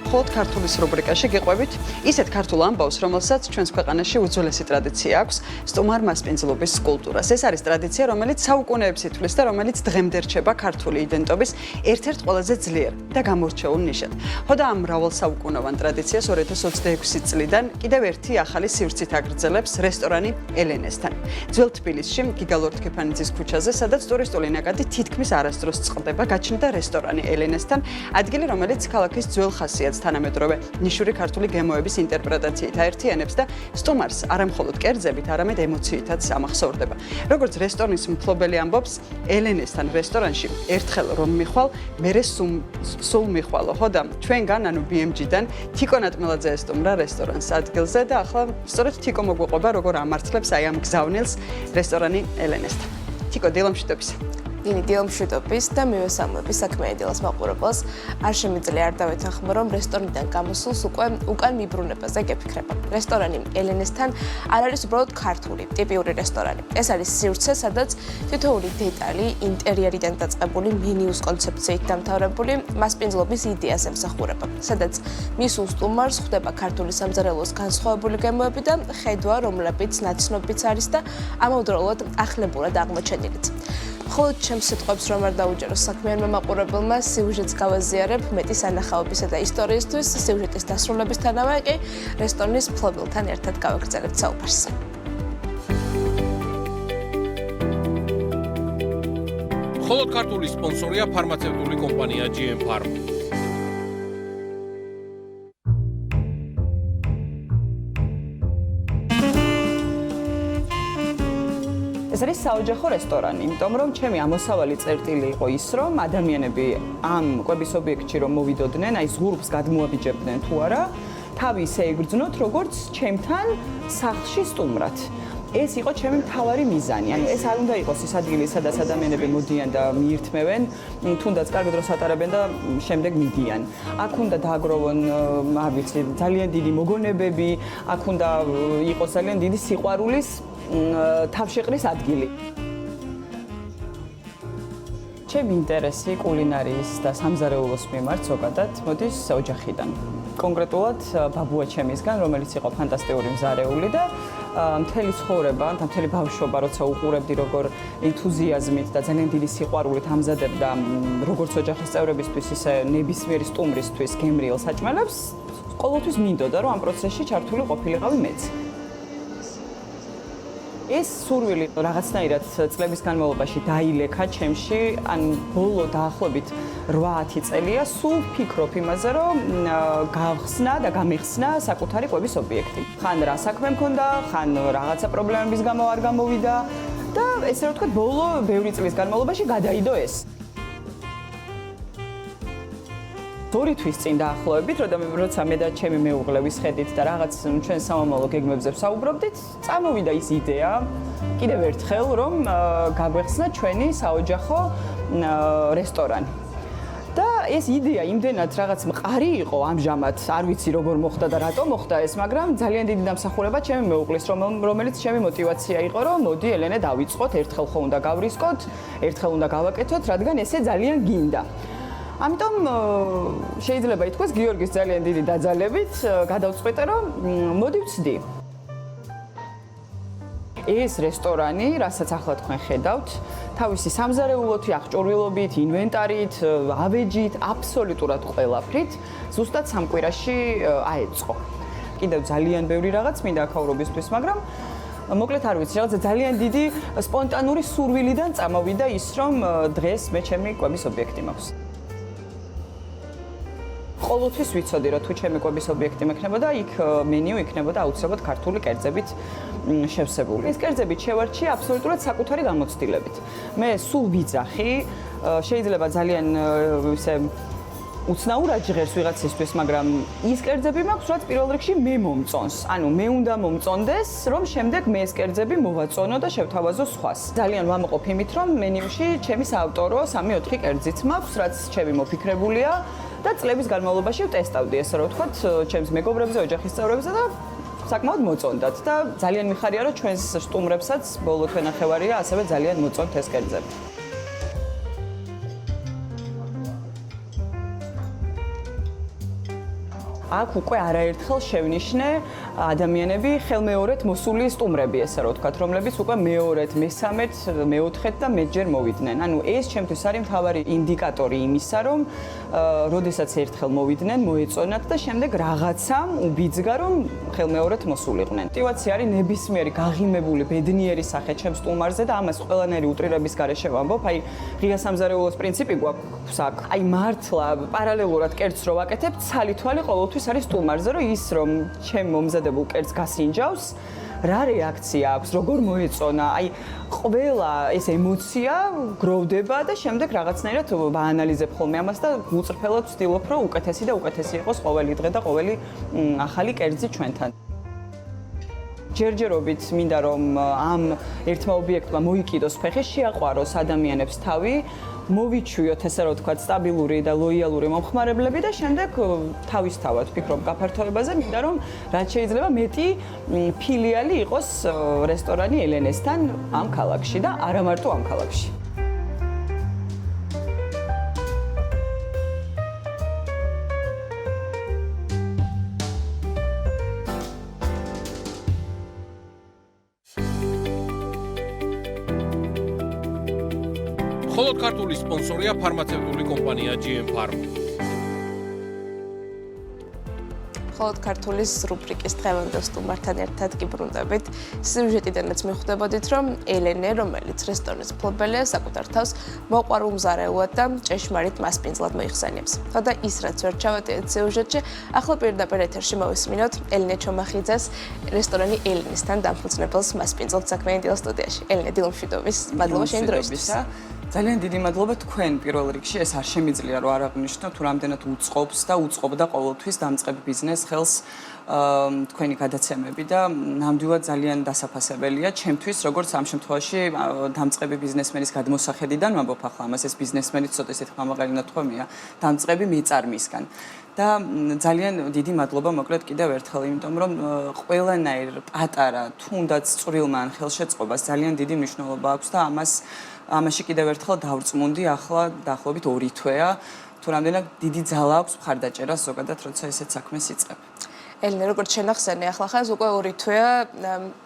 მხოლოდ ქართულის რუბრიკაში გიყვებით ისეთ ქართულ ამბავს, რომელსაც ჩვენს ქვეყანაში უძველესი ტრადიცია აქვს სტუმარ მასპინძლობის კულტურას. ეს არის ტრადიცია, რომელიც საუკუნეებს ითვლის და რომელიც დღემდე რჩება ქართული იდენტობის ერთ-ერთ ყველაზე ძლიერ და გამორჩეულ ნიშად. ხოდა ამ მრავალსაუკუნოვან ტრადიციას 2026 წლიდან კიდევ ერთი ახალი სივრცით აგრძელებს რესტორანი ელენესთან. ძველ თბილისში გიგა ლორთქიფანიძის ქუჩაზე, სადაც ტურისტული ნაკადი თითქმის არასდროს წყდება, გაჩნდა რესტორანი ელენესთან, ადგილი, რომელიც ქალაქის ძველ ხასიათს თანამედროვე ნიშური ქართული გემოების ინტერპრეტაციით აერთიანებს და სტუმარს არა მხოლოდ კერძებით, არამედ ემოციითაც ამახსოვრდება. როგორც რესტორნის მფლობელი ამბობს, ელენესთან რესტორანში ერთხელ რომ მიხვალ, მერე სულ მიხვალო. ხოდა ჩვენგან, ანუ BMG-დან თიკო ნატმელაძე ესტუმრა რესტორანს ადგილზე და ახლა სწორედ თიკო მოგვიყვება, როგორ ამართლებს აი ამ გზავნილს რესტორანი ელენესთან. თიკო, დილამშვიდობის. დინი დილამშვიდობის და მივესალმები საქმეა დილას მაყურებელს. არ შემიძლია არ დავეთანხმო, რომ რესტორნიდან გამოსულს უკვე უკან მიბრუნებაზე გეფიქრება. რესტორანი ელენესთან არ არის უბრალოდ ქართული, ტიპიური რესტორანი. ეს არის სივრცე, სადაც თითოეული დეტალი ინტერიერიდან დაწყებული მენიუს კონცეფციით დამთავრებული მასპინძლობის იდეას ემსახურება. სადაც მისულ სტუმარს ხვდება ქართული სამზარეულოს განსხვავებული გემოები და ხედვა, რომლებიც ნაცნობიც არის და ამავდროულად ახლებურად აღმოჩენილიც. მხოლოდ ჩემს სიტყვებს რომ არ დაუჯეროს საქმიანმა მაყურებელმა, სიუჟეტს გავაზიარებ მეტი სანახაობისა და ისტორიისთვის, სიუჟეტის დასრულებისთანავე კი რესტორნის მფლობელთან ერთად გავაგრძელებთ საუბარს. მხოლოდ ქართული სპონსორია ფარმაცევტული კომპანია GM Pharma. ეს არის საოჯახო რესტორანი, იმიტომ რომ ჩემი ამოსავალი წერტილი იყო ის, რომ ადამიანები ამ კვების ობიექტში რომ მოვიდოდნენ, აი ზღურბს გადმოაბიჯებდნენ თუ არა, თავი ისე იგრძნოთ, როგორც ჩემთან სახლში სტუმრად. ეს იყო ჩემი მთავარი მიზანი. ანუ ეს არ უნდა იყოს ის ადგილი, სადაც ადამიანები მოდიან და მიირთმევენ, თუნდაც კარგ დროს ატარებენ და შემდეგ მიდიან. აქ უნდა დააგროვონ, არ ვიცი, ძალიან დიდი მოგონებები, აქ უნდა იყოს ძალიან დიდი სიყვარულის თავშეყრის ადგილი. ჩემი ინტერესი კულინარიის და სამზარეულოს მიმართ ზოგადად მოდის ოჯახიდან. კონკრეტულად ბაბუაჩემისგან, რომელიც იყო ფანტასტიკური მზარეული და მთელი ცხოვრება, მთელი ბავშვობა, როცა უყურებდი როგორ ენთუზიაზმით და ძალიან დიდი სიყვარულით ამზადებდა როგორც ოჯახის წევრებისთვის, ისე ნებისმიერი სტუმრისთვის გემრიელ საჭმელებს, ყოველთვის მინდოდა, რომ ამ პროცესში ჩართული ყოფილიყავი მეც. ეს სურვილი რაღაცნაირად წლების განმავლობაში დაილექა ჩემში, ან ბოლო დაახლოებით 8-10 წელია სულ ფიქრობ იმაზე, რომ გავხსნა და გამეხსნა საკუთარი კვების ობიექტი. ხან რა საქმე მქონდა, ხან რაღაცა პრობლემების გამო არ გამოვიდა და ესე რომ ვთქვათ, ბოლო ბევრი წლის განმავლობაში გადაიდო ეს. 2 თვის წინ დაახლოებით, როცა მე და ჩემი მეუღლე ვისხედით და რაღაც ჩვენ სამომავლო გეგმებზე ვსაუბრობდით, წამოვიდა ის იდეა კიდევ ერთხელ, რომ გაგვეხსნა ჩვენი საოჯახო რესტორანი. და ეს იდეა იმდენად რაღაც მყარი იყო ამჟამად, არ ვიცი როგორ მოხდა და რატო მოხდა ეს, მაგრამ ძალიან დიდი დამსახურება ჩემი მეუღლის, რომელიც ჩემი мотиваცია იყო, რომ მოდი ელენე დავიწყოთ, ერთხელ ხო უნდა გავრისკოთ, ერთხელ უნდა გავაკეთოთ, რადგან ესე ძალიან გინდა. ამიტომ შეიძლება ითქვას გიორგის ძალიან დიდი დაძალებით გადავწყვიტე, რომ მოდი ვცდი. ეს რესტორანი, რასაც ახლა თქვენ ხედავთ, თავისი სამზარეულოთი, აღჭურვილობით, ინვენტარით, ავეჯით, აბსოლუტურად ყველაფრით ზუსტად 3 კვირაში აეწყო. კიდევ ძალიან ბევრი რაღაც მინდა აქაურობისთვის, მაგრამ მოკლედ არ ვიცი, რაღაცა ძალიან დიდი სპონტანური სურვილიდან წამოვიდა ის, რომ დღეს მე ჩემი კვების ობიექტი მაქვს. ყოველთვის ვიცოდი, რომ თუ ჩემი კვების ობიექტი მექნებოდა, იქ მენიუ იქნებოდა აუცილებლად ქართული კერძებით შევსებული. ეს კერძებით შევარჩიე აბსოლუტურად საკუთარი გამოცდილებით. მე სულ ვიძახი, შეიძლება ძალიან ისე უცნაურად ჟღერს ვიღაცისთვის, მაგრამ ის კერძები მაქვს, რაც პირველ რიგში მე მომწონს. ანუ მე უნდა მომწონდეს, რომ შემდეგ მე ეს კერძები მოვაწონო და შევთავაზო სხვას. ძალიან ვამოყოფ იმით, რომ მენიუში ჩემი საავტორო 3-4 კერძიც მაქვს, რაც ჩემი მოფიქრებულია და წლების განმავლობაში ვტესტავდი, ესე რომ ვთქვათ, ჩემს მეგობრებზე, ოჯახის წევრებზე და საკმაოდ მოწონდათ და ძალიან მიხარია, რომ ჩვენს სტუმრებსაც ბოლო თვენახევარია ასევე ძალიან მოწონთ ეს კერძები. აქ უკვე არაერთხელ შევნიშნე ადამიანები ხელმეორედ მოსული სტუმრები, ესე რომ ვთქვათ, რომლებიც უკვე მეორედ, მესამედ, მეოთხედ და მეტჯერ მოვიდნენ. ანუ ეს ჩემთვის არის მთავარი ინდიკატორი იმისა, რომ როდესაც ერთხელ მოვიდნენ, მოეწონათ და შემდეგ რაღაცამ უბიძგა, რომ ხელმეორედ მოსულიყვნენ. მოტივაცია არის ნებისმიერი გაღიმებული ბედნიერი სახე ჩემ სტუმარზე და ამას ყველანაირი უტრირების გარეშე ვამბობ. აი ღია სამზარეულოს პრინციპი გვაქვს აქ. აი მართლა პარალელურად კერძს რო ვაკეთებ, ცალი თვალი ყოველთვის არის სტუმარზე, რომ ის რომ ჩემ მომზადებულ კერძს გასინჯავს, რა რეაქცია აქვს, როგორ მოეწონა, აი ყველა ეს ემოცია გროვდება და შემდეგ რაღაცნაირად ვაანალიზებ ხოლმე ამას და უწრფელად ვცდილობ, რომ უკეთესი და უკეთესი იყოს ყოველი დღე და ყოველი ახალი კერძი ჩვენთან. ჯერჯერობით მინდა რომ ამ ერთმა ობიექტმა მოიკიდოს ფეხი, შეაყვაროს ადამიანებს თავი, მოვიჩვიოთ ესე რომ ვთქვათ სტაბილური და ლოიალური მომხმარებლები და შემდეგ თავისთავად ვფიქრობ გაფართოებაზე, მინდა რომ რაც შეიძლება მეტი ფილიალი იყოს რესტორანი ელენესთან ამ ქალაქში და არა მარტო ამ ქალაქში. მხოლოდ ქართული სპონსორია ფარმაცევტული კომპანია GM Pharma. მხოლოდ ქართულის რუბრიკის დღევანდელ სტუმართან ერთად კი ბრუნდებით. სიუჟეტიდანაც მიხვდებოდით, რომ ელენე, რომელიც რესტორნის მფლობელია, საკუთარ თავს მოყვარულ მზარეულად და ჭეშმარიტ მასპინძლად მოიხსენიებს. ხოდა ის რაც ვერ ჩავატიეთ სიუჟეტში, ახლა პირდაპირ ეთერში მოვისმინოთ ელენე ჩომახიძეს, რესტორანი ელენისთან დამფუძნებელს მასპინძლად საქმიანი დილა სტუდიაში. ელენე, დილამშვიდობის, მადლობა შენი დროისთვის. ძალიან დიდი მადლობა თქვენ პირველ რიგში, ეს არ შემიძლია რომ არ აღვნიშნო თუ რამდენად უწყობს და უწყობდა ყოველთვის დამწყებ ბიზნეს ხელს თქვენი გადაცემები და ნამდვილად ძალიან დასაფასებელია ჩემთვის, როგორც ამ შემთხვევაში დამწყები ბიზნესმენის გადმოსახედიდან ვამბობ ახლა ამას, ეს ბიზნესმენი ცოტა ესეთი ხმამაღალი ნათქვამია, დამწყები მეწარმისგან. და ძალიან დიდი მადლობა მოკლედ კიდევ ერთხელ, იმიტომ რომ ყველანაირ პატარა, თუნდაც წვრილმა ან ხელშეწყობას ძალიან დიდი მნიშვნელობა აქვს და ამაში კიდევ ერთხელ დავწმუნდი, ახლა დაახლოებით 2 თვეა, თუ რამდენად დიდი ძალა აქვს მხარდაჭერას ზოგადად, როცა ესეთ საქმეს იწყებ. ელენე, როგორც შენახსენე, ახლა ხარ უკვე 2 თვეა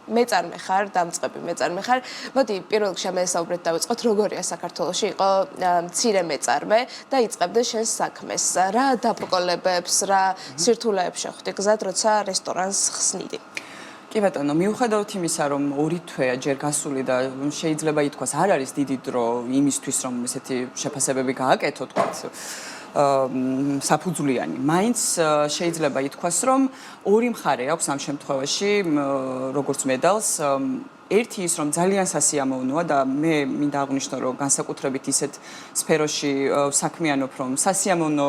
მეწარმე ხარ, დამწყები მეწარმე ხარ. მოდი, პირველ რიგში ამესაუბრეთ დავიწყოთ, როგორია საქართველოში იყო მცირე მეწარმე და იწყებდა შენს საქმეს. რა დაბრკოლებებს, რა სირთულეებს შეხვდი გზად, როცა რესტორანს ხსნიდი? კი ბატონო, მიუხედავად იმისა, რომ 2 თვეა ჯერ გასული და შეიძლება ითქვას, არ არის დიდი დრო იმისთვის, რომ ესეთი შეფასებები გააკეთო, თქვათ, საფუძვლიანი. მაინც შეიძლება ითქვას, რომ 2 მხარე აქვს ამ შემთხვევაში, როგორც მედალს. ერთი ის, რომ ძალიან სასიამოვნოა და მე მინდა აღვნიშნო, რომ განსაკუთრებით ისეთ სფეროში საქმიანობ, რომ სასიამოვნო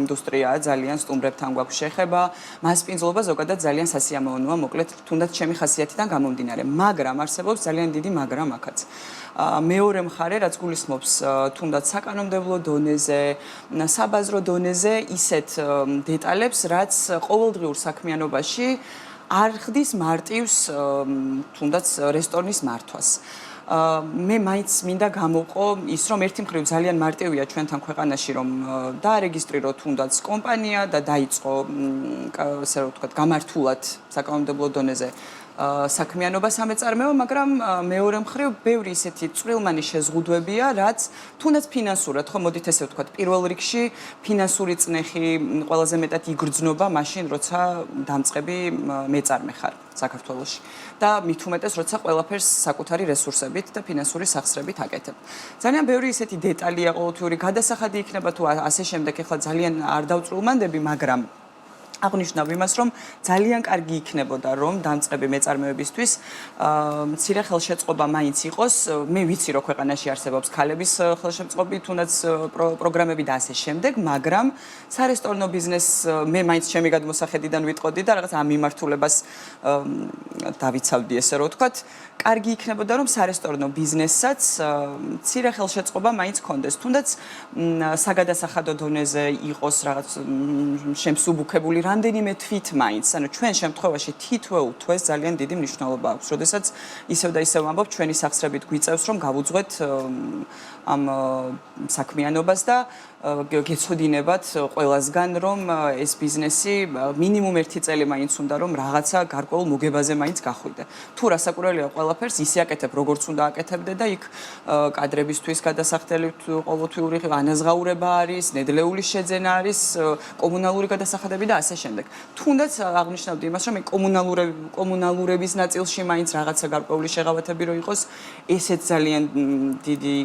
ინდუსტრიაა, ძალიან სტუმრებთან გვაქვს შეხება, მასპინძლობა ზოგადად ძალიან სასიამოვნოა, მოკლედ თუნდაც ჩემი ხასიათიდან გამომდინარე, მაგრამ არსებობს ძალიან დიდი მაგრამ აქაც. მეორე მხარე, რაც გულისხმობს თუნდაც საკანონმდებლო დონეზე, საბაზრო დონეზე ისეთ დეტალებს, რაც ყოველდღიურ საქმიანობაში არ ხდის მარტივს თუნდაც რესტორნის მართვას. მე მაინც მინდა გამოვყო ის, რომ ერთი მხრივ ძალიან მარტივია ჩვენთან ქვეყანაში, რომ დაარეგისტრირო თუნდაც კომპანია და დაიწყო, ასე რომ ვთქვათ, გამართულად საკანონმდებლო დონეზე საქმიანობა სამეწარმეო, მაგრამ მეორე მხრივ ბევრი ისეთი წვრილმანი შეზღუდვებია, რაც თუნდაც ფინანსურად, ხო, მოდით ესე ვთქვათ, პირველ რიგში ფინანსური წნეხი ყველაზე მეტად იგრძნობა მაშინ, როცა დამწყები მეწარმე ხარ საქართველოში. და მით უმეტეს, როცა ყველაფერს საკუთარი რესურსებით და ფინანსური სახსრებით აკეთებ. ძალიან ბევრი ისეთი დეტალია ყოველთვიური გადასახადი იქნება თუ ასე შემდეგ, ეხლა ძალიან არ დავწვრილმანდები, მაგრამ აღნიშნავ იმას, რომ ძალიან კარგი იქნებოდა, რომ დამწყები მეწარმეებისთვის მცირე ხელშეწყობა მაინც იყოს. მე ვიცი, რომ ქვეყანაში არსებობს ქალების ხელშეწყობი, თუნდაც პროგრამები და ასე შემდეგ, მაგრამ სარესტორნო ბიზნესს მე მაინც ჩემი გადმოსახედიდან ვიტყოდი და რაღაც ამ მიმართულებას დავიცავდი, ესე რომ ვთქვათ. კარგი იქნებოდა, რომ სარესტორნო ბიზნესსაც მცირე ხელშეწყობა მაინც ჰქონდეს. თუნდაც საგადასახადო დონეზე იყოს რაღაც შემსუბუქებული რამდენიმე თვით მაინც, ანუ ჩვენ შემთხვევაში თითოეულ თვეს ძალიან დიდი მნიშვნელობა აქვს, როდესაც ისევ და ისევ ვამბობ, ჩვენი სახსრებით გვიწევს, რომ გავუძღვეთ ამ საქმიანობას და გეცოდინებათ ყველასგან რომ ეს ბიზნესი მინიმუმ 1 წელი მაინც უნდა რომ რაღაცა გარკვეულ მოგებაზე მაინც გახვიდე. თუ რასაკურველია ყველაფერს ისე აკეთებ როგორც უნდა აკეთებდე და იქ კადრებისთვის გადასახდელი ყოველთვიური ანაზღაურება არის, ნედლეული შეძენა არის, კომუნალური გადასახადები და ასე შემდეგ. თუნდაც აღნიშნავდი იმას რომ კომუნალურების ნაწილში მაინც რაღაცა გარკვეული შეღავათები რო იყოს, ესეც ძალიან დიდი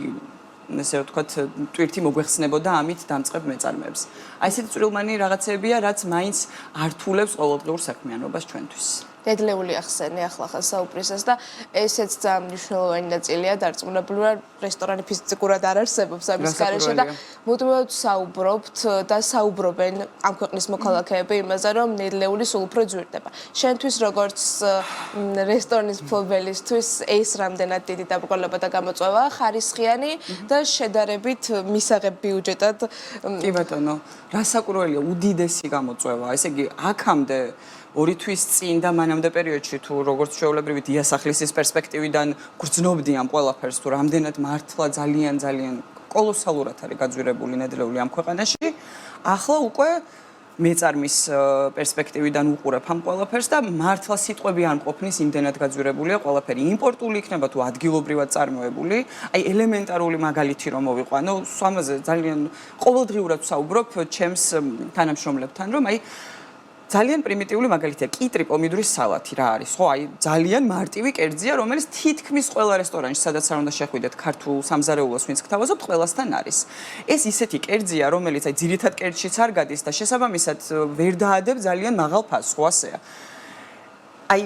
ესე ვთქვათ, ტვირთი მოგვეხსნებოდა ამით დამწყებ მეწარმეებს. აი ესეთი წვრილმანი რაღაცებია, რაც მაინც ართულებს ყოველდღიურ საქმიანობას ჩვენთვის. ნედლეული ახსენე ახლა საუბრისას და ესეც ძალიან მნიშვნელოვანი ნაწილია დარწმუნებული რესტორანი ფიზიკურად არ არსებობს ამის გარეშე და მუდმივად საუბრობთ და საუბრობენ ამ ქვეყნის მოქალაქეები იმაზე რომ ნედლეული სულ უფრო ძვირდება. შენთვის როგორც რესტორნის მფლობელისთვის ეს რამდენად დიდი დაბრკოლება და გამოწვევა ხარისხიანი და შედარებით მისაღებ ბიუჯეტად კი ბატონო, რასაკურველია უდიდესი გამოწვევა. ესე იგი, აქამდე 2 თვის წინ და მანამდე პერიოდში თუ როგორც ჩვეულებრივი დიასახლისის პერსპექტივიდან გრძნობდი ამ ყველაფერს თუ რამდენად მართლა ძალიან კოლოსალურად არის გაძვირებული ნედლეული ამ ქვეყანაში, ახლა უკვე მეწარმის პერსპექტივიდან უყურებ ამ ყველაფერს და მართლა სიტყვები არ მყოფნის იმდენად გაძვირებულია ყველაფერი იმპორტული იქნება თუ ადგილობრივად წარმოებული. აი ელემენტარული მაგალითი რომ მოვიყვანო, ამაზე ძალიან ყოველდღიურად ვსაუბრობ ჩემს თანამშრომლებთან რომ აი ძალიან პრიმიტიული მაგალითია კიტრი პომიდორის სალათი რა არის ხო აი ძალიან მარტივი კერძია რომელიც თითქმის ყველა რესტორანში სადაც არ უნდა შეხვიდეთ ქართულ სამზარეულოს ვინც გთავაზობთ ყველასთან არის ეს ისეთი კერძია რომელიც აი ძირითად კერძშიც არ გადის და შესაბამისად ვერ დაადებ ძალიან მაღალ ფასს ხო ასეა აი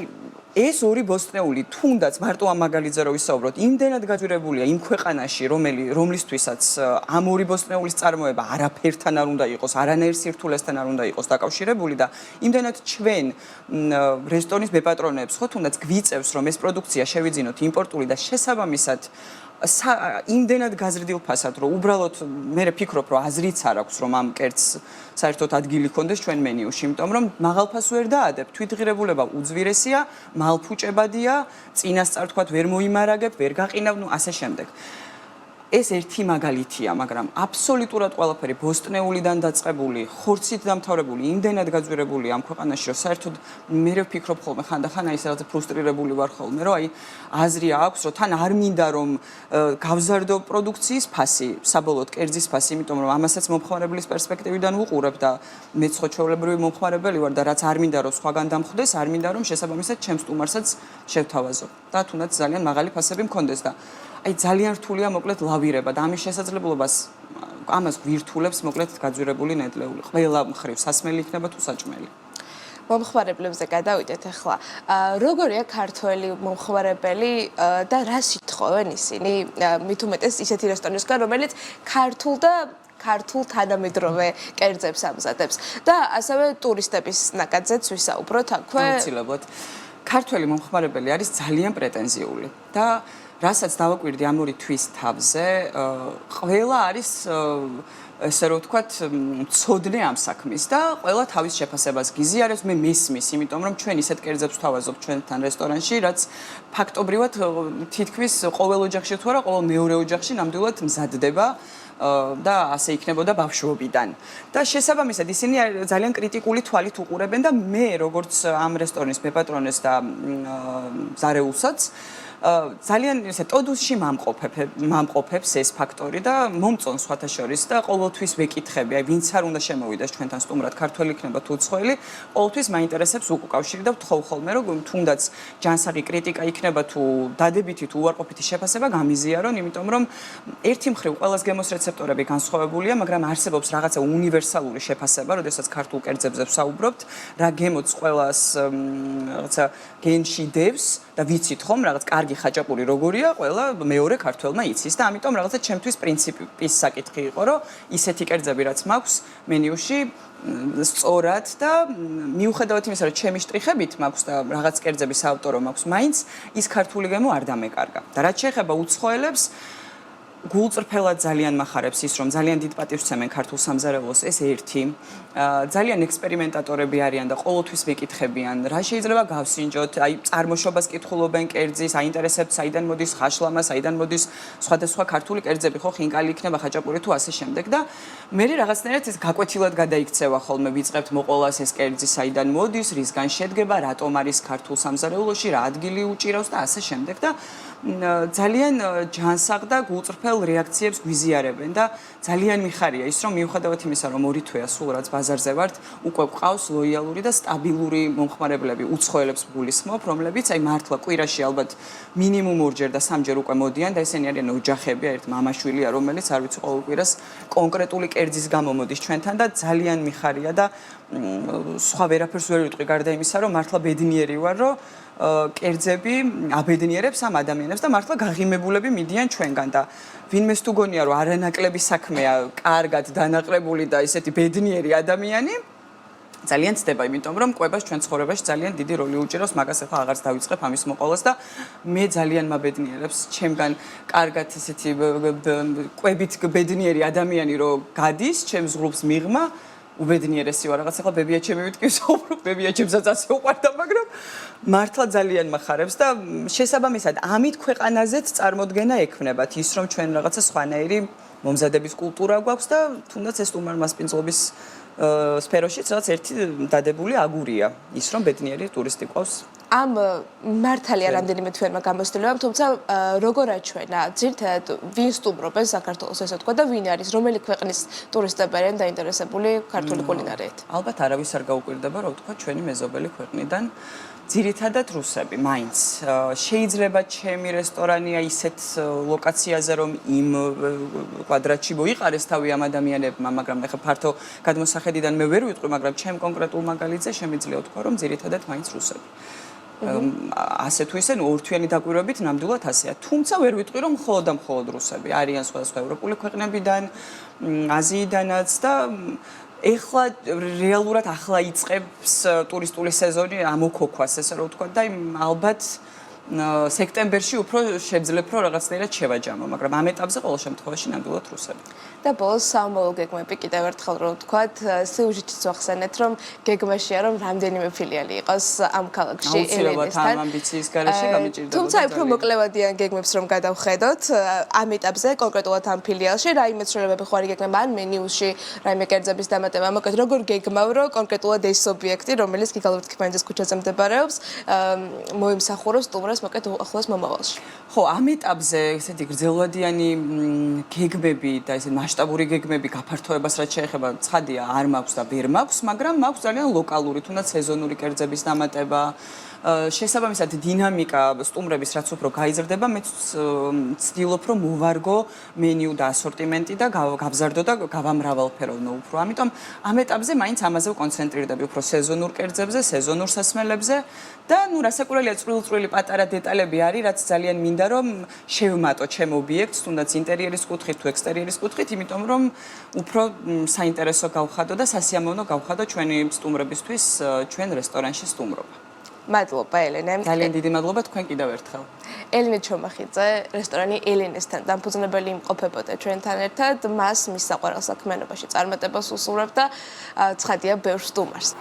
ეს ორი ბოსტნეული თუნდაც მარტო ამ მაგალითზე რო ვისაუბროთ იმდენად გაძვირებულია იმ ქვეყანაში რომლისთვისაც ამ ორი ბოსტნეულის წარმოება არაფერთან არ უნდა იყოს არანაირ სირთულესთან არ უნდა იყოს დაკავშირებული და იმდენად ჩვენ რესტორნის მეპატრონეებს ხო თუნდაც გვიწევს რომ ეს პროდუქცია შევიძინოთ იმპორტული და შესაბამისად იმდენად გაზრდილ ფასად რომ უბრალოდ მე ვფიქრობ რომ აზრიც არ აქვს რომ ამ კერძს საერთოდ ადგილი ჰქონდეს ჩვენ მენიუში იმიტომ რომ მაღალ ფასს ვერ დაადებ თვითღირებულება უძვირესია მალფუჭებადია წინასწარ თქვა ვერ მოიმარაგებ ვერ გაყინავ ნუ ასე შემდეგ ეს ერთი მაგალითია მაგრამ აბსოლუტურად ყველაფერი ბოსტნეულიდან დაწყებული ხორცით დამთავრებული იმდენად გაძვირებული ამ ქვეყანაში რომ საერთოდ მე ვფიქრობ ხოლმე ხანდახან აი რაღაც ფრუსტრირებული ვარ ხოლმე რომ აი აზრი აქვს რომ თან არ მინდა რომ გავზარდო პროდუქციის ფასი საბოლოოდ კერძის ფასი იმიტომ რომ ამასაც მომხმარებლის პერსპექტივიდან ვუყურებ და მეც ხო ჩვეულებრივი მომხმარებელი ვარ და რაც არ მინდა რომ სხვაგან დამხვდეს არ მინდა რომ შესაბამისად ჩემს სტუმარსაც შევთავაზო და თუნდაც ძალიან მაღალი ფასები მქონდეს და აი ძალიან რთულია მოკლედ ლავირება და ამის შესაძლებლობას ამას გვირთულებს მოკლედ გაძვირებული ნედლეული ყველა მხრივ სასმელი იქნება თუ საჭმელი მომხმარებლებზე გადავიდეთ ახლა როგორია ქართველი მომხმარებელი და რას ითხოვენ ისინი მით უმეტეს ისეთი რესტორნისგან რომელიც ქართულ თანამედროვე კერძებს ამზადებს და ასევე ტურისტების ნაკადზეც ვისაუბროთ აქვე აუცილებლად ქართველი მომხმარებელი არის ძალიან პრეტენზიული და რასაც დავაკვირდი ამ ორი თვის თავზე, ყველა არის ესე რომ ვთქვათ, მცოდნე ამ საქმის და ყველა თავის შეფასებას გიზიარებს, მე მესმის, იმიტომ რომ ჩვენ ისეთ კერძებს ვთავაზობთ ჩვენთან რესტორანში, რაც ფაქტობრივად თითქმის ყოველ ოჯახში თუ არა, ყოველ მეორე ოჯახში ნამდვილად მზადდება და ასე იქნებოდა ბავშვობიდან. და შესაბამისად ისინი ძალიან კრიტიკული თვალით უყურებენ და მე როგორც ამ რესტორნის მეპატრონეს და ზარეულსაც ძალიან ესე ტოდუსში მამყოფებს ეს ფაქტორი და მომწონს სხვათა შორის და ყოველთვის ვეკითხები, აი ვინც არ უნდა შემოვიდეს ჩვენთან სტუმრად, ქართველი იქნება თუ უცხოელი, ყოველთვის მაინტერესებს უკავშირი და ვთხოვ ხოლმე, რომ თუნდაც ჯანსაღი კრიტიკა იქნება თუ დადებითი თუ უარყოფითი შეფასება გამიზიარონ, იმიტომ რომ ერთი მხრივ ყველას გემოს რეცეპტორები განსხვავებულია, მაგრამ არსებობს რაღაცა უნივერსალური შეფასება, როდესაც ქართულ კერძებზე ვსაუბრობთ, რა გემოც ყველას რაღაცა გენში დევს და ვიცით ხომ რაღაც კარგი ხაჭაპური როგორია, ყველა მეორე ქართველმა იცის და ამიტომ რაღაცა ჩემთვის პრინციპის საკითხი იყო, რომ ისეთი კერძები რაც მაქვს მენიუში სწორად და მიუხედავად იმისა, რომ ჩემი შტრიხებით მაქვს და რაღაც კერძების ავტორო მაქვს, მაინც ის ქართული გემო არ დამეკარგა. და რაც შეეხება უცხოელებს გულწრფელად ძალიან მახარებს ის, რომ ძალიან დიდ პატივს ცემენ ქართულ სამზარეულოს, ეს ერთი. ძალიან ექსპერიმენტატორები არიან და ყოველთვის მეკითხებიან, რა შეიძლება გავსინჯოთ, აი წარმოშობას კითხულობენ კერძის, აინტერესებთ საიდან მოდის ხაშლამა, საიდან მოდის სხვადასხვა ქართული კერძები, ხო, ხინკალი იქნება, ხაჭაპური თუ ასე შემდეგ და მე რაღაცნაირად ეს გაკვეთილად გადაიქცევა ხოლმე ვიწყებთ მოყოლას ეს კერძი საიდან მოდის, რისგან შედგება, რატომ არის ქართულ სამზარეულოში, რა ადგილი უჭირავს და ასე შემდეგ და ძალიან ჯანსაღ და გულწრფელ რეაქციებს გვიზიარებენ და ძალიან მიხარია ის, რომ მიუხედავად იმისა, რომ 2 თვეა სულ რაც ბაზარზე ვართ, უკვე გვყავს ლოიალური და სტაბილური მომხმარებლები, უცხოელებს გულისხმობ, რომლებიც აი მართლა კვირაში ალბათ მინიმუმ 2ჯერ და 3ჯერ უკვე მოდიან და ესენი არიან ოჯახები, ერთ მამაშვილია, რომელიც არ ვიცი ყოველ კვირას კონკრეტული კერძის გამო მოდის ჩვენთან და ძალიან მიხარია და სხვა ვერაფერს ვერ ვიტყვი გარდა იმისა, რომ მართლა ბედნიერი ვარ, რომ კერძები აბედნიერებს ამ ადამიანებს და მართლა გაღიმებულები მიდიან ჩვენგან და ვინმეს თუ გონია რომ არანაკლები საქმეა, კარგად დანაყრებული და ესეთი ბედნიერი ადამიანი ძალიან ცდება, იმიტომ რომ კვებას ჩვენ ცხოვრებაში ძალიან დიდი როლი უჭირავს, მაგას ახლა აღარც დავიწყებ ამის მოყოლას და მე ძალიან მაბედნიერებს ჩემგან კარგად ესეთი კვებით ბედნიერი ადამიანი რო გადის, ჩემს ღრუბს მიღმა უბედნიერესი ვარ, რაღაც ახლა ბებიაჩემი ვიტყვი, საუბრობ, ბებიაჩემსაც ასე უყვარდა, მაგრამ მართლა ძალიან მახარებს და შესაბამისად ამით ქვეყანაზეც წარმოდგენა ექმნებათ ის, რომ ჩვენ რაღაცა სხვანაირი მომზადების კულტურა გვაქვს და თუნდაც ეს სტუმარ-მასპინძლობის სფეროშიც რაღაც ერთი დადებული აგურია ის, რომ ბედნიერი ტურისტი ყავს. ამ მართალია რამდენიმე თვერმა გამოცდილებამ, თუმცა როგორ აჩვენა ძირითადად ვინ სტუმრობენ საქართველოს, ესე ვთქვა და ვინ არის, რომელი ქვეყნის ტურისტები არიან დაინტერესებული ქართული კულინარიით? ალბათ არავის არ გაუკვირდება, რომ ვთქვა ჩვენი მეზობელი ქვეყნიდან ძირითადად რუსები, მაინც. შეიძლება ჩემი რესტორანია ისეთ ლოკაციაზე, რომ იმ კვადრატში მოიყარეს თავი ამ ადამიანებმა, მაგრამ ეხლა ფართო გადმოსახედიდან მე ვერ ვიტყვი, მაგრამ ჩემ კონკრეტულ მაგალითზე შემიძლია ვთქვა, რომ ძირითადად მაინც რუსები. ასე თუ ისე 2 თვიანი დაკვირვებით ნამდვილად ასეა. თუმცა ვერ ვიტყვი, რომ მხოლოდ და მხოლოდ რუსები. არიან სხვადასხვა ევროპული ქვეყნებიდან, აზიიდანაც და ეხლა რეალურად ახლა იწყებს ტურისტული სეზონი ამოქოქვას, ესე რომ ვთქვა და ალბათ სექტემბერში უფრო შეძლებ რომ რაღაცნაირად შევაჯამო, მაგრამ ამ ეტაპზე ყოველ შემთხვევაში ნამდვილად რუსები. და ბოლოს საომოლო გეგმები კიდევ ერთხელ რომ ვთქვათ, სიუჟეტიც ვახსენეთ, რომ გეგმაშია რომ რამდენიმე ფილიალი იყოს ამ ქალაქში ელენესთან. ამ ამბიციის გარეშე გამიჭირდება. თუმცა უფრო მოკლევადიან გეგმებს რომ გადავხედოთ, ამ ეტაპზე კონკრეტულად ამ ფილიალში რაიმე ცვლილებები ხო არ იგეგმება ან მენიუში, რაიმე კერძების დამატება, მოკლედ როგორ გეგმავ რომ კონკრეტულად ეს ობიექტი, რომელიც გიგალურთ ქიმანიძის ქუჩაზე მდებარეობს, მოიმსახუროს სტუმრებს მოკლედ ახლოს მომავალში. ხო, ამ ეტაპზე ესეთი გრძელვადიანი გეგმები და ესე მასშტაბური გეგმები გაფართოებას რაც შეეხება, ცხადია, არ მაქვს და ვერ მაქვს, მაგრამ მაქვს ძალიან ლოკალური, თუნდაც სეზონური კერძების დამატება, შესაბამისად დინამიკა სტუმრების რაც უფრო გაიზრდება, მე ვცდილობ რომ მოვარგო მენიუ და ასორტიმენტი და გავზარდო და გავამრავალფეროვნო უფრო. ამიტომ ამ ეტაპზე მაინც ამაზე ვკონცენტრირდები უფრო სეზონურ კერძებზე, სეზონურ სასმელებზე და ნუ რასაკვირველია წვრილ-წვრილი პატარა დეტალები არის, რაც ძალიან მინდა რომ შევმატო ჩემ ობიექტს, თუნდაც ინტერიერის კუთხით თუ ექსტერიერის კუთხით, იმიტომ რომ უფრო საინტერესო გავხადო და სასიამოვნო გავხადო ჩვენი სტუმრებისთვის ჩვენ რესტორანში სტუმრობა. მადლობა ელენე. ძალიან დიდი მადლობა თქვენ კიდევ ერთხელ. ელენე ჩომახიძე, რესტორანი ელენესთან დამფუძნებელი იმყოფებოდა ჩვენთან ერთად, მას მის საყვარელ საქმიანობაში წარმატებას უსურვებ და ცხადია ბევრ სტუმარს.